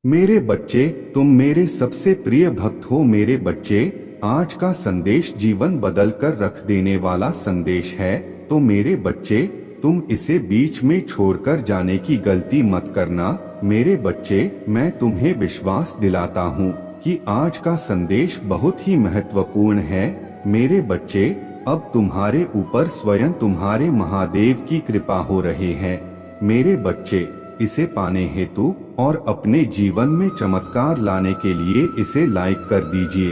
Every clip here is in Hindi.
मेरे बच्चे, तुम मेरे सबसे प्रिय भक्त हो। मेरे बच्चे, आज का संदेश जीवन बदल कर रख देने वाला संदेश है। तो मेरे बच्चे, तुम इसे बीच में छोड़कर जाने की गलती मत करना। मेरे बच्चे, मैं तुम्हें विश्वास दिलाता हूँ कि आज का संदेश बहुत ही महत्वपूर्ण है। मेरे बच्चे, अब तुम्हारे ऊपर स्वयं तुम्हारे महादेव की कृपा हो रही है। मेरे बच्चे, इसे पाने हेतु और अपने जीवन में चमत्कार लाने के लिए इसे लाइक कर दीजिए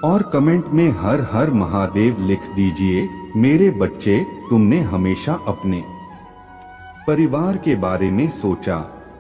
और कमेंट में हर हर महादेव लिख दीजिए। मेरे बच्चे, तुमने हमेशा अपने परिवार के बारे में सोचा,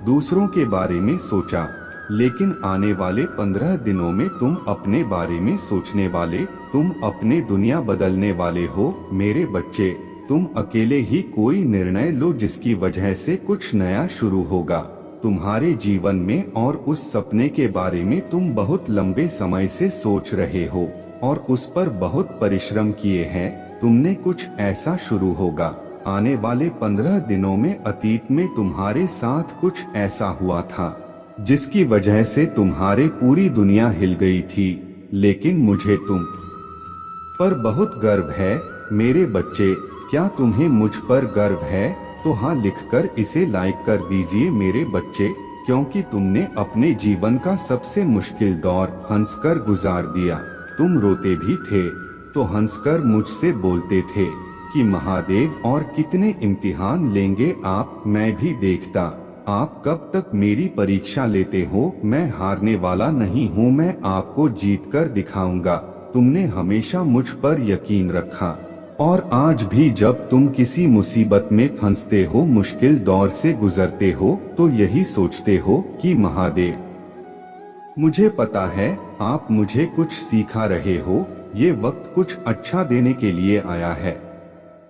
दूसरों के बारे में सोचा, लेकिन आने वाले 15 दिनों में तुम अपने बारे में सोचने वाले, तुम अपने दुनिया बदलने वाले हो। मेरे बच्चे, तुम अकेले ही कोई निर्णय लो जिसकी वजह से कुछ नया शुरू होगा तुम्हारे जीवन में, और उस सपने के बारे में तुम बहुत लंबे समय से सोच रहे हो और उस पर बहुत परिश्रम किए हैं। तुमने कुछ ऐसा शुरू होगा आने वाले 15 दिनों में। अतीत में तुम्हारे साथ कुछ ऐसा हुआ था जिसकी वजह से तुम्हारे पूरी दुनिया हिल गई थी, लेकिन मुझे तुम पर बहुत गर्व है। मेरे बच्चे, क्या तुम्हें मुझ पर गर्व है? तो हाँ लिखकर इसे लाइक कर दीजिए मेरे बच्चे, क्योंकि तुमने अपने जीवन का सबसे मुश्किल दौर हंसकर गुजार दिया। तुम रोते भी थे तो हंसकर मुझसे बोलते थे कि महादेव और कितने इम्तिहान लेंगे आप, मैं भी देखता आप कब तक मेरी परीक्षा लेते हो। मैं हारने वाला नहीं हूँ, मैं आपको जीत कर दिखाऊंगा। तुमने हमेशा मुझ पर यकीन रखा और आज भी जब तुम किसी मुसीबत में फंसते हो, मुश्किल दौर से गुजरते हो, तो यही सोचते हो कि महादेव, मुझे पता है आप मुझे कुछ सिखा रहे हो, ये वक्त कुछ अच्छा देने के लिए आया है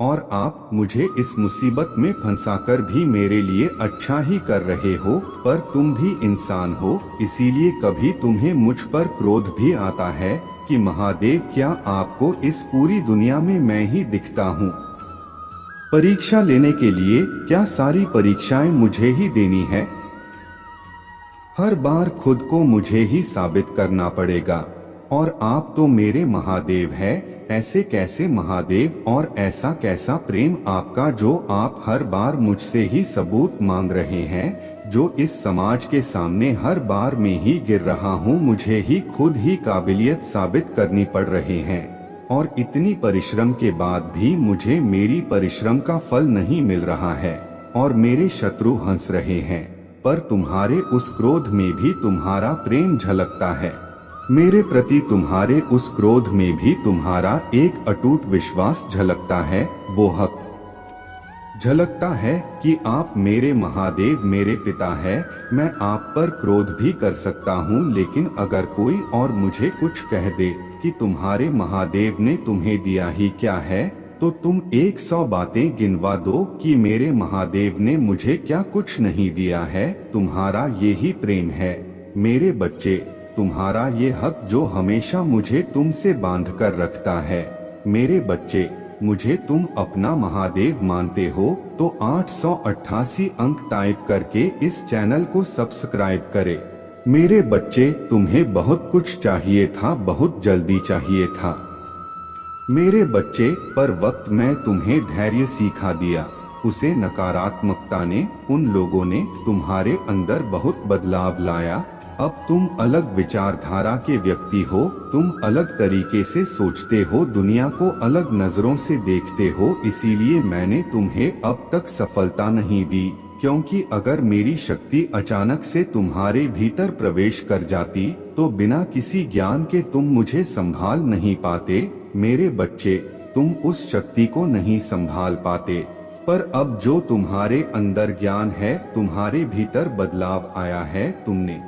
और आप मुझे इस मुसीबत में फंसाकर भी मेरे लिए अच्छा ही कर रहे हो। पर तुम भी इंसान हो, इसीलिए कभी तुम्हें मुझ पर क्रोध भी आता है कि महादेव, क्या आपको इस पूरी दुनिया में मैं ही दिखता हूँ? परीक्षा लेने के लिए क्या सारी परीक्षाएं मुझे ही देनी है? हर बार खुद को मुझे ही साबित करना पड़ेगा और आप तो मेरे महादेव हैं। ऐसे कैसे महादेव और ऐसा कैसा प्रेम आपका जो आप हर बार मुझसे ही सबूत मांग रहे हैं, जो इस समाज के सामने हर बार में ही गिर रहा हूँ, मुझे ही खुद ही काबिलियत साबित करनी पड़ रहे हैं। और इतनी परिश्रम के बाद भी मुझे मेरी परिश्रम का फल नहीं मिल रहा है और मेरे शत्रु हंस रहे हैं, पर तुम्हारे उस क्रोध में भी तुम्हारा प्रेम झलकता है। मेरे प्रति तुम्हारे उस क्रोध में भी तुम्हारा एक अटूट विश्वास झलकता है। वो हक झलकता है कि आप मेरे महादेव, मेरे पिता है। मैं आप पर क्रोध भी कर सकता हूँ, लेकिन अगर कोई और मुझे कुछ कह दे कि तुम्हारे महादेव ने तुम्हें दिया ही क्या है, तो तुम 100 बातें गिनवा दो कि मेरे महादेव ने मुझे क्या कुछ नहीं दिया है। तुम्हारा ये ही प्रेम है मेरे बच्चे, तुम्हारा ये हक जो हमेशा मुझे तुमसे बांध कर रखता है। मेरे बच्चे, मुझे तुम अपना महादेव मानते हो तो 888 अंक टाइप करके इस चैनल को सब्सक्राइब करें। मेरे बच्चे, तुम्हें बहुत कुछ चाहिए था, बहुत जल्दी चाहिए था मेरे बच्चे, पर वक्त में तुम्हें धैर्य सिखा दिया, उसे नकारात्मकता ने, उन लोगों ने तुम्हारे अंदर बहुत बदलाव लाया। अब तुम अलग विचारधारा के व्यक्ति हो, तुम अलग तरीके से सोचते हो, दुनिया को अलग नजरों से देखते हो। इसीलिए मैंने तुम्हें अब तक सफलता नहीं दी, क्योंकि अगर मेरी शक्ति अचानक से तुम्हारे भीतर प्रवेश कर जाती तो बिना किसी ज्ञान के तुम मुझे संभाल नहीं पाते। मेरे बच्चे, तुम उस शक्ति को नहीं संभाल पाते, पर अब जो तुम्हारे अंदर ज्ञान है, तुम्हारे भीतर बदलाव आया है, तुमने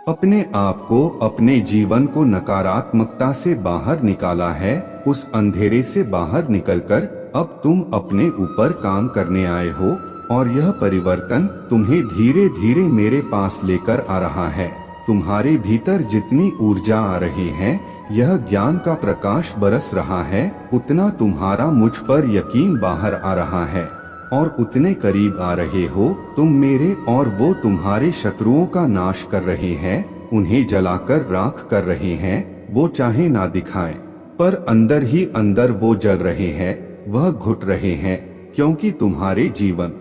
अपने आप को, अपने जीवन को नकारात्मकता से बाहर निकाला है। उस अंधेरे से बाहर निकलकर अब तुम अपने ऊपर काम करने आए हो और यह परिवर्तन तुम्हें धीरे धीरे मेरे पास लेकर आ रहा है। तुम्हारे भीतर जितनी ऊर्जा आ रही है, यह ज्ञान का प्रकाश बरस रहा है, उतना तुम्हारा मुझ पर यकीन बाहर आ रहा है और उतने करीब आ रहे हो। तुम मेरे और वो तुम्हारे शत्रुओं का नाश कर रहे हैं, उन्हें जलाकर राख कर रहे हैं। वो चाहे ना दिखाएं, पर अंदर ही अंदर वो जल रहे हैं, वह घुट रहे हैं, क्योंकि तुम्हारे जीवन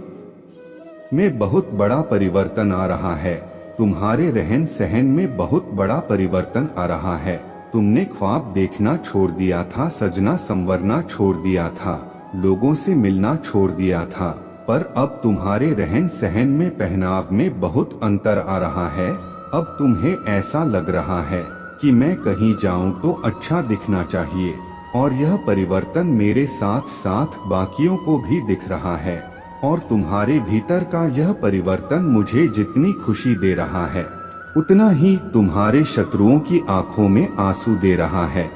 में बहुत बड़ा परिवर्तन आ रहा है। तुम्हारे रहन सहन में बहुत बड़ा परिवर्तन आ रहा है। तुमने ख्वाब देखना छोड़ दिया था, सजना संवरना छोड़ दिया था, लोगों से मिलना छोड़ दिया था, पर अब तुम्हारे रहन सहन में, पहनाव में बहुत अंतर आ रहा है। अब तुम्हें ऐसा लग रहा है कि मैं कहीं जाऊं तो अच्छा दिखना चाहिए, और यह परिवर्तन मेरे साथ साथ बाकियों को भी दिख रहा है। और तुम्हारे भीतर का यह परिवर्तन मुझे जितनी खुशी दे रहा है, उतना ही तुम्हारे शत्रुओं की आंखों में आंसू दे रहा है।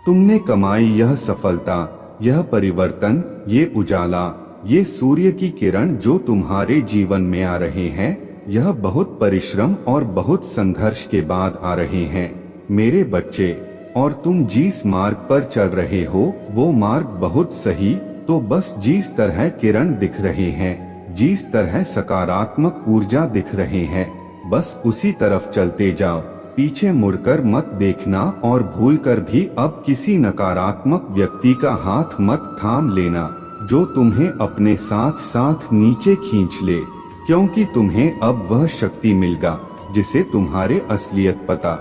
तुमने कमाई यह सफलता, यह परिवर्तन, ये उजाला, ये सूर्य की किरण जो तुम्हारे जीवन में आ रहे हैं, यह बहुत परिश्रम और बहुत संघर्ष के बाद आ रहे हैं मेरे बच्चे। और तुम जिस मार्ग पर चल रहे हो वो मार्ग बहुत सही, तो बस जिस तरह किरण दिख रहे हैं, जिस तरह सकारात्मक ऊर्जा दिख रहे हैं, बस उसी तरफ चलते जाओ। पीछे मुड़कर मत देखना, और भूलकर भी अब किसी नकारात्मक व्यक्ति का हाथ मत थाम लेना जो तुम्हें अपने साथ साथ नीचे खींच ले, क्योंकि तुम्हें अब वह शक्ति मिलेगा जिसे तुम्हारे असलियत पता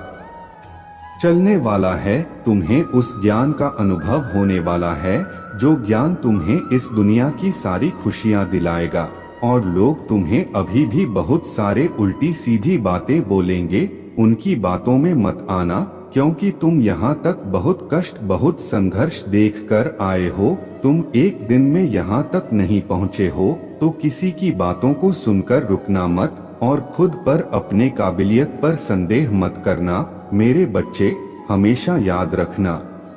चलने वाला है। तुम्हें उस ज्ञान का अनुभव होने वाला है जो ज्ञान तुम्हें इस दुनिया की सारी खुशियां दिलाएगा। और लोग तुम्हें अभी भी बहुत सारे उल्टी सीधी बातें बोलेंगे, उनकी बातों में मत आना, क्योंकि तुम यहाँ तक बहुत कष्ट, बहुत संघर्ष देख कर आए हो। तुम एक दिन में यहाँ तक नहीं पहुँचे हो, तो किसी की बातों को सुनकर रुकना मत, और खुद पर, अपने काबिलियत पर संदेह मत करना मेरे बच्चे। हमेशा याद रखना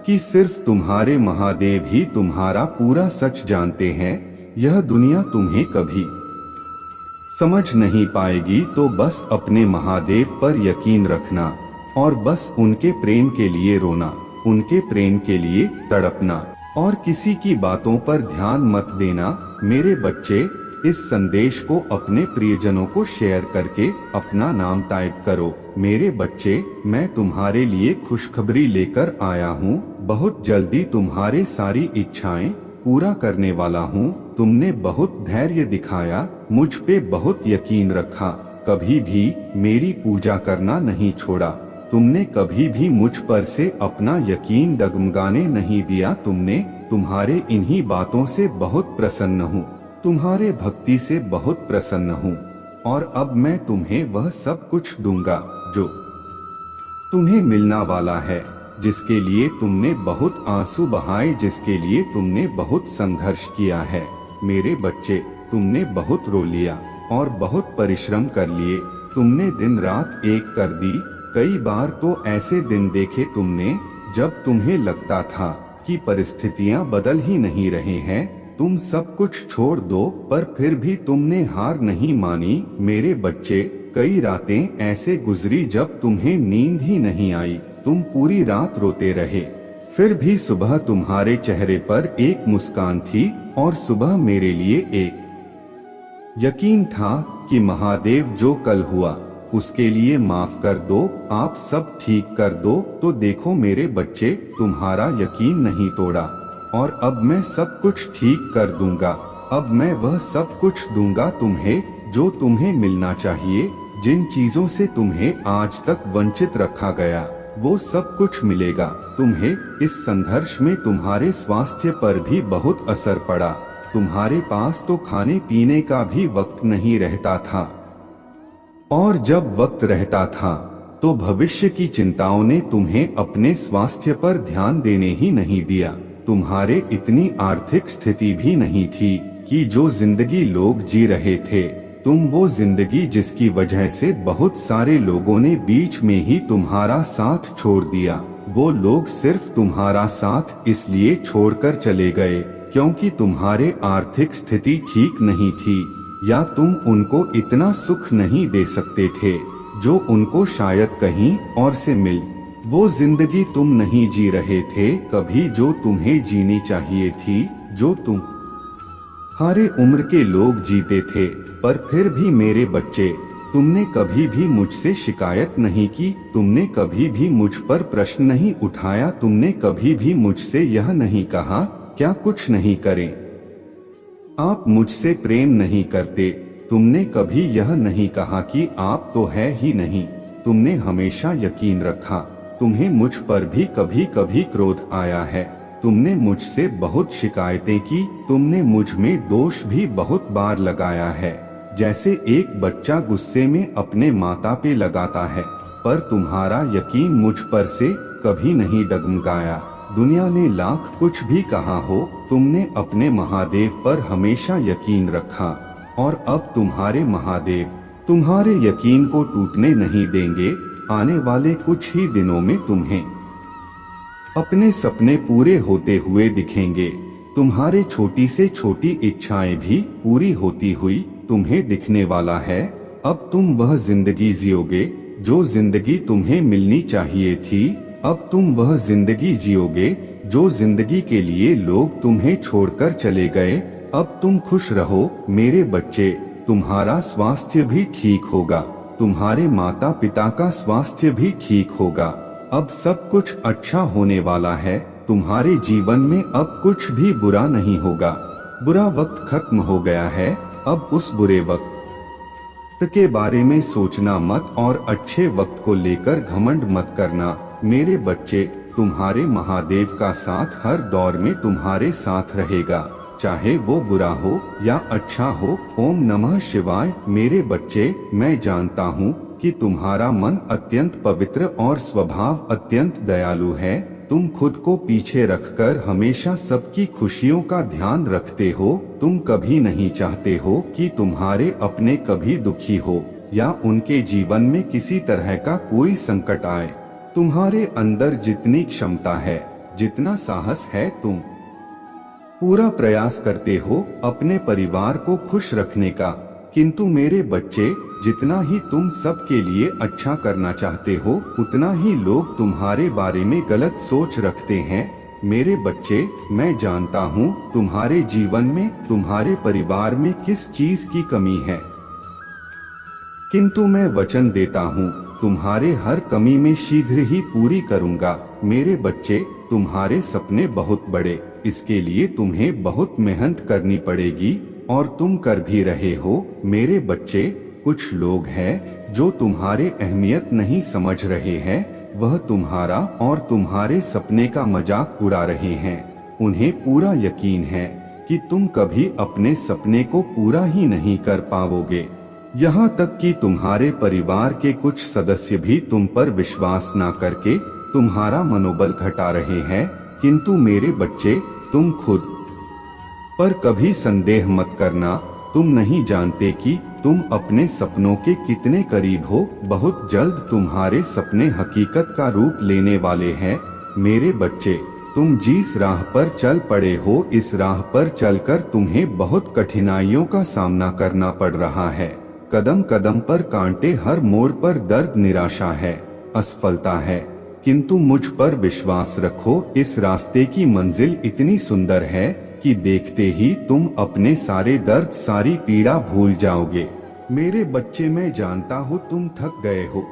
कि सिर्फ तुम्हारे महादेव ही तुम्हारा पूरा सच जानते हैं। यह दुनिया तुम्हें कभी समझ नहीं पाएगी, तो बस अपने महादेव पर यकीन रखना, और बस उनके प्रेम के लिए रोना, उनके प्रेम के लिए तड़पना, और किसी की बातों पर ध्यान मत देना मेरे बच्चे। इस संदेश को अपने प्रियजनों को शेयर करके अपना नाम टाइप करो। मेरे बच्चे, मैं तुम्हारे लिए खुशखबरी लेकर आया हूँ। बहुत जल्दी तुम्हारे सारी इच्छाएं पूरा करने वाला हूँ। तुमने बहुत धैर्य दिखाया, मुझ पे बहुत यकीन रखा, कभी भी मेरी पूजा करना नहीं छोड़ा। तुमने कभी भी मुझ पर से अपना यकीन डगमगाने नहीं दिया। तुम्हारे इन्हीं बातों से बहुत प्रसन्न हूँ, तुम्हारे भक्ति से बहुत प्रसन्न हूँ, और अब मैं तुम्हें वह सब कुछ दूंगा जो तुम्हें मिलना वाला है, जिसके लिए तुमने बहुत आंसू बहाए, जिसके लिए तुमने बहुत संघर्ष किया है। मेरे बच्चे, तुमने बहुत रो लिया और बहुत परिश्रम कर लिए। तुमने दिन रात एक कर दी। कई बार तो ऐसे दिन देखे तुमने जब तुम्हें लगता था कि परिस्थितियां बदल ही नहीं रहे हैं, तुम सब कुछ छोड़ दो, पर फिर भी तुमने हार नहीं मानी मेरे बच्चे। कई रातें ऐसे गुजरी जब तुम्हें नींद ही नहीं आई, तुम पूरी रात रोते रहे, फिर भी सुबह तुम्हारे चेहरे पर एक मुस्कान थी, और सुबह मेरे लिए एक यकीन था कि महादेव जो कल हुआ उसके लिए माफ कर दो, आप सब ठीक कर दो। तो देखो मेरे बच्चे, तुम्हारा यकीन नहीं तोड़ा, और अब मैं सब कुछ ठीक कर दूंगा। अब मैं वह सब कुछ दूंगा तुम्हें जो तुम्हें मिलना चाहिए। जिन चीजों से तुम्हें आज तक वंचित रखा गया, वो सब कुछ मिलेगा तुम्हें। इस संघर्ष में तुम्हारे स्वास्थ्य पर भी बहुत असर पड़ा। तुम्हारे पास तो खाने पीने का भी वक्त नहीं रहता था, और जब वक्त रहता था तो भविष्य की चिंताओं ने तुम्हें अपने स्वास्थ्य पर ध्यान देने ही नहीं दिया। तुम्हारे इतनी आर्थिक स्थिति भी नहीं थी कि जो जिंदगी लोग जी रहे थे, तुम वो जिंदगी जिसकी वजह से बहुत सारे लोगों ने बीच में ही तुम्हारा साथ छोड़ दिया। वो लोग सिर्फ तुम्हारा साथ इसलिए छोड़कर चले गए क्योंकि तुम्हारे आर्थिक स्थिति ठीक नहीं थी, या तुम उनको इतना सुख नहीं दे सकते थे जो उनको शायद कहीं और से मिल। वो जिंदगी तुम नहीं जी रहे थे कभी जो तुम्हें जीनी चाहिए थी, जो तुम हमारे उम्र के लोग जीते थे, पर फिर भी मेरे बच्चे, तुमने कभी भी मुझसे शिकायत नहीं की, तुमने कभी भी मुझ पर प्रश्न नहीं उठाया, तुमने कभी भी मुझसे यह नहीं कहा क्या कुछ नहीं करें। आप मुझसे प्रेम नहीं करते, तुमने कभी यह नहीं कहा कि आप तो है ही नहीं। तुमने हमेशा यकीन रखा। तुम्हें मुझ पर भी कभी कभी क्रोध आया है। तुमने मुझसे बहुत शिकायतें की, तुमने मुझ में दोष भी बहुत बार लगाया है, जैसे एक बच्चा गुस्से में अपने माता पे लगाता है, पर तुम्हारा यकीन मुझ पर से कभी नहीं डगमगाया। दुनिया ने लाख कुछ भी कहा हो, तुमने अपने महादेव पर हमेशा यकीन रखा, और अब तुम्हारे महादेव तुम्हारे यकीन को टूटने नहीं देंगे। आने वाले कुछ ही दिनों में तुम्हें अपने सपने पूरे होते हुए दिखेंगे। तुम्हारे छोटी से छोटी इच्छाएं भी पूरी होती हुई तुम्हें दिखने वाला है। अब तुम वह जिंदगी जियोगे जो जिंदगी तुम्हें मिलनी चाहिए थी। अब तुम वह जिंदगी जियोगे जो जिंदगी के लिए लोग तुम्हें छोड़कर चले गए। अब तुम खुश रहो मेरे बच्चे, तुम्हारा स्वास्थ्य भी ठीक होगा, तुम्हारे माता पिता का स्वास्थ्य भी ठीक होगा। अब सब कुछ अच्छा होने वाला है। तुम्हारे जीवन में अब कुछ भी बुरा नहीं होगा। बुरा वक्त खत्म हो गया है। अब उस बुरे वक्त के बारे में सोचना मत और अच्छे वक्त को लेकर घमंड मत करना। मेरे बच्चे, तुम्हारे महादेव का साथ हर दौर में तुम्हारे साथ रहेगा, चाहे वो बुरा हो या अच्छा हो। ओम नमः शिवाय। मेरे बच्चे, मैं जानता हूँ कि तुम्हारा मन अत्यंत पवित्र और स्वभाव अत्यंत दयालु है। तुम खुद को पीछे रखकर हमेशा सबकी खुशियों का ध्यान रखते हो। तुम कभी नहीं चाहते हो कि तुम्हारे अपने कभी दुखी हो या उनके जीवन में किसी तरह का कोई संकट आए। तुम्हारे अंदर जितनी क्षमता है, जितना साहस है, तुम पूरा प्रयास करते हो अपने परिवार को खुश रखने का। किंतु मेरे बच्चे, जितना ही तुम सबके लिए अच्छा करना चाहते हो, उतना ही लोग तुम्हारे बारे में गलत सोच रखते हैं। मेरे बच्चे, मैं जानता हूँ तुम्हारे जीवन में, तुम्हारे परिवार में किस चीज की कमी है, किंतु मैं वचन देता हूँ तुम्हारे हर कमी में शीघ्र ही पूरी करूँगा। मेरे बच्चे, तुम्हारे सपने बहुत बड़े, इसके लिए तुम्हें बहुत मेहनत करनी पड़ेगी और तुम कर भी रहे हो। मेरे बच्चे, कुछ लोग हैं जो तुम्हारे अहमियत नहीं समझ रहे हैं। वह तुम्हारा और तुम्हारे सपने का मजाक उड़ा रहे हैं। उन्हें पूरा यकीन है कि तुम कभी अपने सपने को पूरा ही नहीं कर पाओगे। यहाँ तक कि तुम्हारे परिवार के कुछ सदस्य भी तुम पर विश्वास न करके तुम्हारा मनोबल घटा रहे हैं। किंतु मेरे बच्चे, तुम खुद पर कभी संदेह मत करना। तुम नहीं जानते कि तुम अपने सपनों के कितने करीब हो। बहुत जल्द तुम्हारे सपने हकीकत का रूप लेने वाले हैं। मेरे बच्चे, तुम जिस राह पर चल पड़े हो, इस राह पर चलकर तुम्हें बहुत कठिनाइयों का सामना करना पड़ रहा है। कदम कदम पर कांटे, हर मोड़ पर दर्द, निराशा है, असफलता है। किंतु मुझ पर विश्वास रखो, इस रास्ते की मंजिल इतनी सुंदर है कि देखते ही तुम अपने सारे दर्द, सारी पीड़ा भूल जाओगे। मेरे बच्चे, मैं जानता हूँ तुम थक गए हो।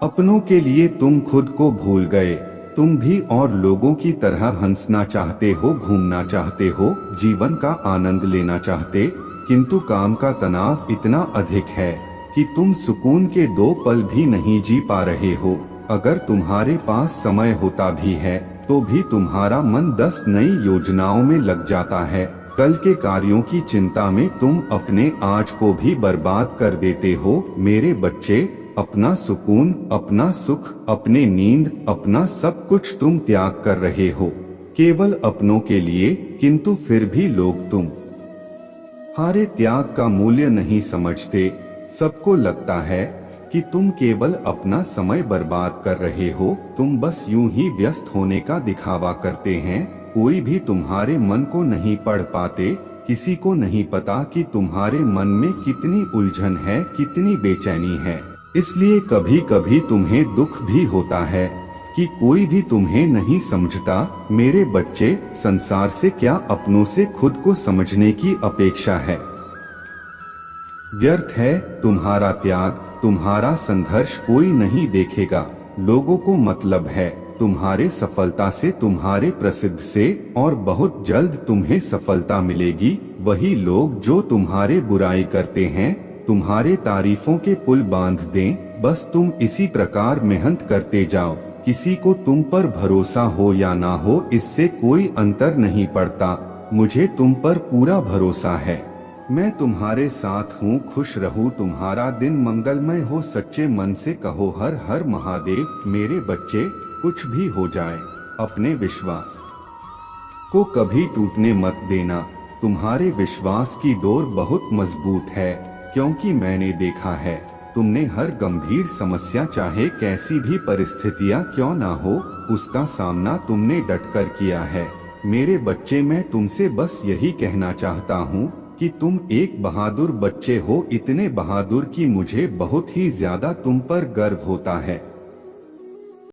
अपनों के लिए तुम खुद को भूल गए। तुम भी और लोगों की तरह हंसना चाहते हो, घूमना चाहते हो, जीवन का आनंद लेना चाहते, किंतु काम का तनाव इतना अधिक है कि तुम सुकून के 2 पल भी नहीं जी पा रहे हो। अगर तुम्हारे पास समय होता भी है तो भी तुम्हारा मन 10 नई योजनाओं में लग जाता है। कल के कार्यों की चिंता में तुम अपने आज को भी बर्बाद कर देते हो। मेरे बच्चे, अपना सुकून, अपना सुख, अपने नींद, अपना सब कुछ तुम त्याग कर रहे हो केवल अपनों के लिए। किंतु फिर भी लोग तुम्हारे त्याग का मूल्य नहीं समझते। सबको लगता है कि तुम केवल अपना समय बर्बाद कर रहे हो। तुम बस यूं ही व्यस्त होने का दिखावा करते हैं। कोई भी तुम्हारे मन को नहीं पढ़ पाते। किसी को नहीं पता कि तुम्हारे मन में कितनी उलझन है, कितनी बेचैनी है। इसलिए कभी कभी तुम्हें दुख भी होता है। कि कोई भी तुम्हें नहीं समझता। मेरे बच्चे, संसार से क्या अपनों से खुद को समझने की अपेक्षा है। व्यर्थ है तुम्हारा त्याग, तुम्हारा संघर्ष कोई नहीं देखेगा। लोगों को मतलब है तुम्हारे सफलता से, तुम्हारे प्रसिद्ध से, और बहुत जल्द तुम्हें सफलता मिलेगी। वही लोग जो तुम्हारे बुराई करते हैं तुम्हारे तारीफों के पुल बांध दें। बस तुम इसी प्रकार मेहनत करते जाओ। किसी को तुम पर भरोसा हो या ना हो, इससे कोई अंतर नहीं पड़ता। मुझे तुम पर पूरा भरोसा है। मैं तुम्हारे साथ हूँ। खुश रहूँ, तुम्हारा दिन मंगलमय हो। सच्चे मन से कहो हर हर महादेव। मेरे बच्चे, कुछ भी हो जाए अपने विश्वास को कभी टूटने मत देना। तुम्हारे विश्वास की डोर बहुत मजबूत है, क्योंकि मैंने देखा है तुमने हर गंभीर समस्या, चाहे कैसी भी परिस्थितियां क्यों ना हो, उसका सामना तुमने डटकर किया है। मेरे बच्चे, मैं तुमसे बस यही कहना चाहता हूँ कि तुम एक बहादुर बच्चे हो, इतने बहादुर कि मुझे बहुत ही ज्यादा तुम पर गर्व होता है।